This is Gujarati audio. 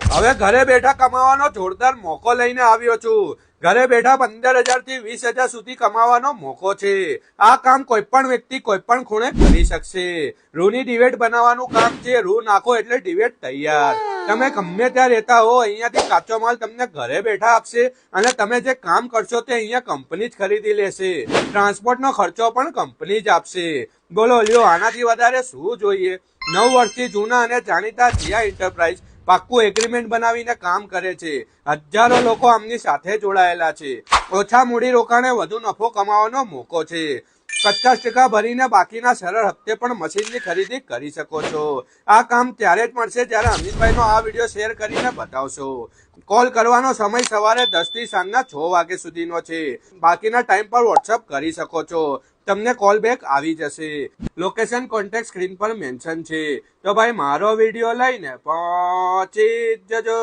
હવે ઘરે બેઠા કમાવાનો જોરદાર મોકો લઈને આવ્યો છું। ઘરે બેઠા 15,000 થી 20,000 સુધી કમાવાનો મોકો છે। આ કામ કોઈ પણ વ્યક્તિ કોઈ પણ ખૂણે કરી શકશે। રૂની ડિબેટ બનાવવાનું કામ છે। રૂ નાખો એટલે ડિબેટ તૈયાર। તમે ગમે ત્યાં રહેતા હો, અહીંયાથી કાચો માલ તમને ઘરે બેઠા આપશે અને તમે જે કામ કરશો તે અહીંયા કંપની જ ખરીદી લેશે। ટ્રાન્સપોર્ટનો ખર્ચો પણ કંપની જ આપશે। બોલો લ્યો, આનાથી વધારે શું જોઈએ। 9 વર્ષથી જૂના અને જાણીતા જીયા એન્ટરપ્રાઇઝ પાક્કું એગ્રીમેન્ટ બનાવીને કામ કરે છે। હજારો લોકો આમની સાથે જોડાયેલા છે। ઓછા મૂડી રોકાણે વધુ નફો કમાવાનો મોકો છે। 50% ભરીને બાકીના સરળ હપ્તે પણ મશીનની ખરીદી કરી શકો છો। આ કામ ત્યારે જ મળશે જ્યારે અમિતભાઈનો આ વિડીયો શેર કરીને બતાવશો। કોલ કરવાનો સમય સવારે 10 થી સાંજના 6 વાગે સુધીનો છે। બાકીના ટાઈમ પર વોટ્સઅપ કરી શકો છો। તમને કોલ બેક આવી જશે। લોકેશન કોન્ટેક્ટ સ્ક્રીન પર મેન્શન છે। તો ભાઈ મારો વિડીયો લઈને પહોંચી જજો।